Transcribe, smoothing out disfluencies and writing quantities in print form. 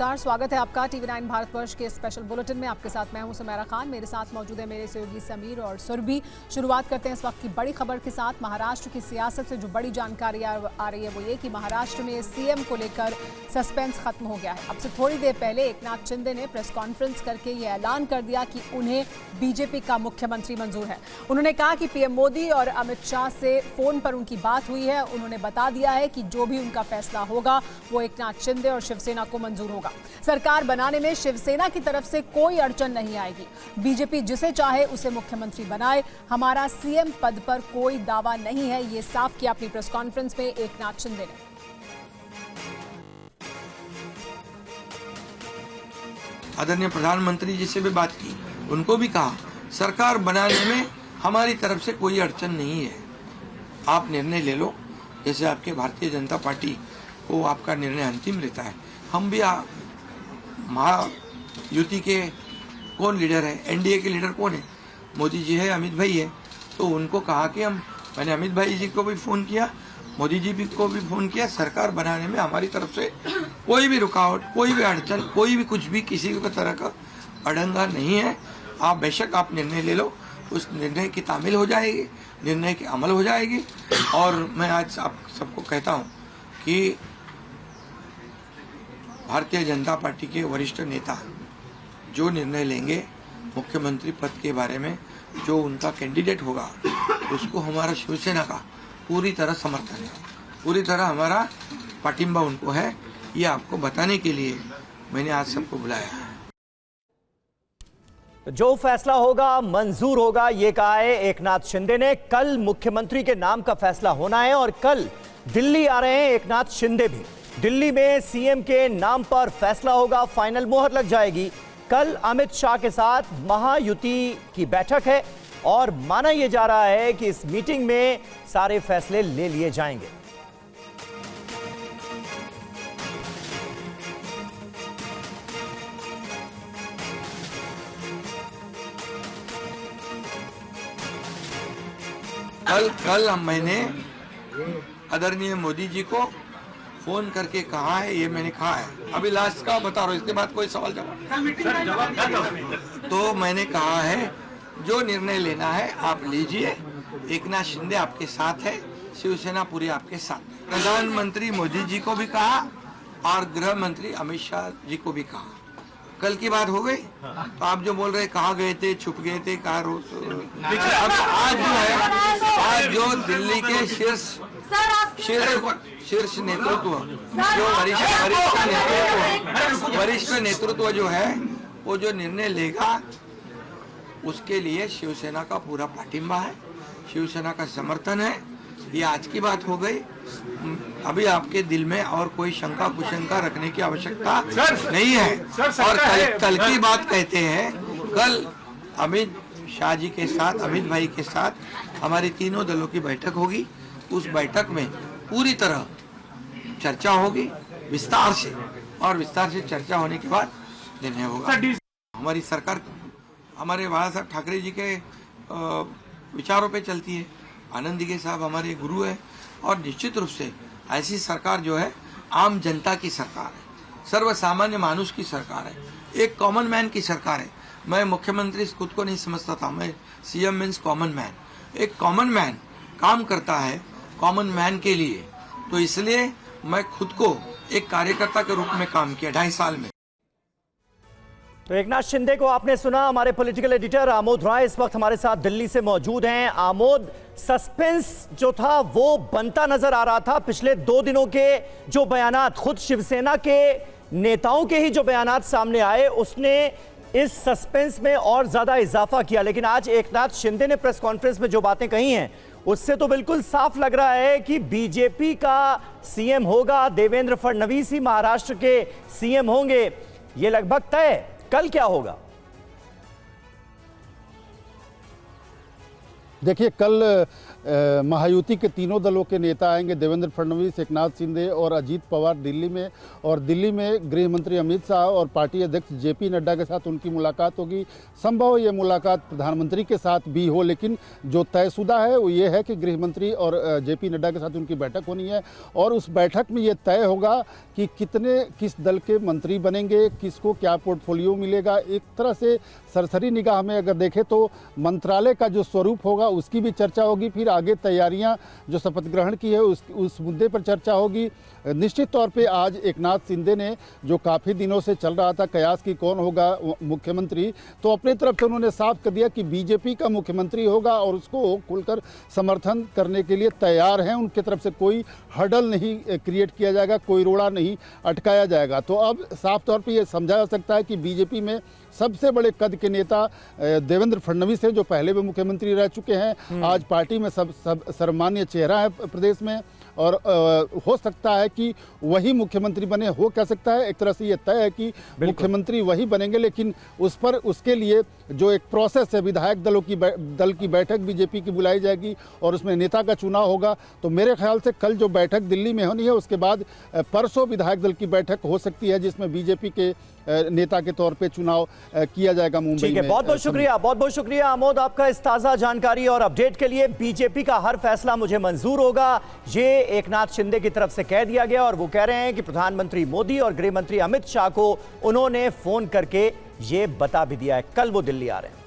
नमस्कार, स्वागत है आपका टीवी 9 भारतवर्ष के स्पेशल बुलेटिन में। आपके साथ मैं हूं सुमेरा खान, मेरे साथ मौजूद है मेरे सहयोगी समीर और सुरभि। शुरुआत करते हैं इस वक्त की बड़ी खबर के साथ। महाराष्ट्र की सियासत से जो बड़ी जानकारी आ रही है वो ये कि महाराष्ट्र में सीएम को लेकर सस्पेंस खत्म हो गया है। अब से थोड़ी देर पहले एकनाथ शिंदे ने प्रेस कॉन्फ्रेंस करके ये ऐलान कर दिया कि उन्हें बीजेपी का मुख्यमंत्री मंजूर है। उन्होंने कहा कि पीएम मोदी और अमित शाह से फोन पर उनकी बात हुई है। उन्होंने बता दिया है कि जो भी उनका फैसला होगा वो एकनाथ शिंदे और शिवसेना को मंजूर होगा। सरकार बनाने में शिवसेना की तरफ से कोई अड़चन नहीं आएगी। बीजेपी जिसे चाहे उसे मुख्यमंत्री बनाए, हमारा सीएम पद पर कोई दावा नहीं है, ये साफ किया अपनी प्रेस कॉन्फ्रेंस में एकनाथ शिंदे ने। आदरणीय प्रधानमंत्री जी से भी बात की, उनको भी कहा सरकार बनाने में हमारी तरफ से कोई अड़चन नहीं है, आप निर्णय ले लो। जैसे आपके भारतीय जनता पार्टी को आपका निर्णय अंतिम रहता है, हम भी महायुति के कौन लीडर है, एनडीए के लीडर कौन है, मोदी जी है, अमित भाई है। तो उनको कहा कि मैंने अमित भाई जी को भी फ़ोन किया, मोदी जी को भी फ़ोन किया, सरकार बनाने में हमारी तरफ से कोई भी रुकावट, कोई भी अड़चन, कोई भी कुछ भी किसी भी तरह का अड़ंगा नहीं है। आप बेशक आप निर्णय ले लो, उस निर्णय की तामील हो जाएगी, निर्णय की अमल हो जाएगी। और मैं आज आप सबको कहता हूँ कि भारतीय जनता पार्टी के वरिष्ठ नेता जो निर्णय लेंगे मुख्यमंत्री पद के बारे में, जो उनका कैंडिडेट होगा, उसको हमारा शिवसेना का पूरी तरह समर्थन है, पूरी तरह हमारा पाटिंबा उनको है। ये आपको बताने के लिए मैंने आज सबको बुलाया है। जो फैसला होगा मंजूर होगा, ये कहा है एकनाथ शिंदे ने। कल मुख्यमंत्री के नाम का फैसला होना है और कल दिल्ली आ रहे हैं एकनाथ शिंदे भी। दिल्ली में सीएम के नाम पर फैसला होगा, फाइनल मोहर लग जाएगी। कल अमित शाह के साथ महायुति की बैठक है और माना यह जा रहा है कि इस मीटिंग में सारे फैसले ले लिए जाएंगे। कल मैंने आदरणीय मोदी जी को फोन करके कहा है, ये मैंने कहा है, अभी लास्ट का बता रहा हूँ, इसके बाद कोई सवाल जवाब। तो मैंने कहा है जो निर्णय लेना है आप लीजिए, एकनाथ शिंदे आपके साथ है, शिवसेना पूरी आपके साथ। प्रधानमंत्री मोदी जी को भी कहा और गृह मंत्री अमित शाह जी को भी कहा। कल की बात हो गई। तो आप जो बोल रहे कहाँ गए थे, छुप गए थे, कहाँ रोज, आज जो है, आज जो दिल्ली के शीर्ष नेतृत्व, जो वरिष्ठ नेतृत्व जो है, वो जो निर्णय लेगा उसके लिए शिवसेना का पूरा पाटिंबा है, शिवसेना का समर्थन है। ये आज की बात हो गई, अभी आपके दिल में और कोई शंका कुशंका रखने की आवश्यकता नहीं है। और कल की बात कहते हैं, कल अमित शाह जी के साथ, अमित भाई के साथ हमारी तीनों दलों की बैठक होगी। उस बैठक में पूरी तरह चर्चा होगी विस्तार से, और विस्तार से चर्चा होने के बाद निर्णय होगा। हमारी सरकार हमारे बाला साहब ठाकरे जी के विचारों पे चलती है। आनंद दिघे साहब हमारे गुरु है, और निश्चित रूप से ऐसी सरकार जो है आम जनता की सरकार है, सर्वसामान्य मानुष की सरकार है, एक कॉमन मैन की सरकार है। मैं मुख्यमंत्री खुद को नहीं समझता था, मैं सीएम मीन्स कॉमन मैन। एक कॉमन मैन काम करता है कॉमन मैन के लिए, तो इसलिए मैं खुद को एक कार्यकर्ता के रूप में काम किया 2.5 साल में। तो एकनाथ शिंदे को आपने सुना। हमारे पॉलिटिकल एडिटर आमोद राय इस वक्त हमारे साथ दिल्ली से मौजूद हैं। आमोद, सस्पेंस जो था वो बनता नजर आ रहा था। पिछले 2 दिनों के जो बयानात, खुद शिवसेना के नेताओं के ही जो बयानात सामने आए, उसने इस सस्पेंस में और ज्यादा इजाफा किया। लेकिन आज एकनाथ शिंदे ने प्रेस कॉन्फ्रेंस में जो बातें कही हैं, उससे तो बिल्कुल साफ लग रहा है कि बीजेपी का सीएम होगा, देवेंद्र फडणवीस ही महाराष्ट्र के सीएम होंगे, ये लगभग तय। कल क्या होगा? देखिए, कल महायुति के तीनों दलों के नेता आएंगे, देवेंद्र फडणवीस, एकनाथ शिंदे और अजीत पवार दिल्ली में, और दिल्ली में गृह मंत्री अमित शाह और पार्टी अध्यक्ष जेपी नड्डा के साथ उनकी मुलाकात होगी। संभव ये मुलाकात प्रधानमंत्री के साथ भी हो, लेकिन जो तयशुदा है वो ये है कि गृह मंत्री और जेपी नड्डा के साथ उनकी बैठक होनी है, और उस बैठक में ये तय होगा कि किस दल के मंत्री बनेंगे, किसको क्या पोर्टफोलियो मिलेगा। एक तरह से सरसरी निगाह में अगर देखें तो मंत्रालय का जो स्वरूप होगा उसकी भी चर्चा होगी, फिर आगे तैयारियां जो शपथ ग्रहण की है उस मुद्दे पर चर्चा होगी। निश्चित तौर पे आज एकनाथ शिंदे ने, जो काफ़ी दिनों से चल रहा था कयास की कौन होगा मुख्यमंत्री, तो अपनी तरफ से उन्होंने साफ कर दिया कि बीजेपी का मुख्यमंत्री होगा और उसको खुलकर समर्थन करने के लिए तैयार हैं। उनकी तरफ से कोई हर्डल नहीं क्रिएट किया जाएगा, कोई रोड़ा नहीं अटकाया जाएगा। तो अब साफ तौर पर यह समझा जा सकता है कि बीजेपी में सबसे बड़े कद के नेता देवेंद्र फडणवीस हैं, जो पहले भी मुख्यमंत्री रह चुके हैं। आज पार्टी में सब सर्वमान्य चेहरा है प्रदेश में, और हो सकता है कि वही मुख्यमंत्री बने। हो कह सकता है, एक तरह से ये तय है कि मुख्यमंत्री वही बनेंगे, लेकिन उसके लिए जो एक प्रोसेस है, विधायक दल की बैठक बीजेपी की बुलाई जाएगी और उसमें नेता का चुनाव होगा। तो मेरे ख्याल से कल जो बैठक दिल्ली में होनी है, उसके बाद परसों विधायक दल की बैठक हो सकती है, जिसमें बीजेपी के नेता के तौर पे चुनाव किया जाएगा मुंबई में। बहुत बहुत शुक्रिया आमोद, आपका इस ताज़ा जानकारी और अपडेट के लिए। बीजेपी का हर फैसला मुझे मंजूर होगा, ये एकनाथ शिंदे की तरफ से कह दिया गया, और वो कह रहे हैं कि प्रधानमंत्री मोदी और गृह मंत्री अमित शाह को उन्होंने फोन करके ये बता भी दिया है। कल वो दिल्ली आ रहे हैं।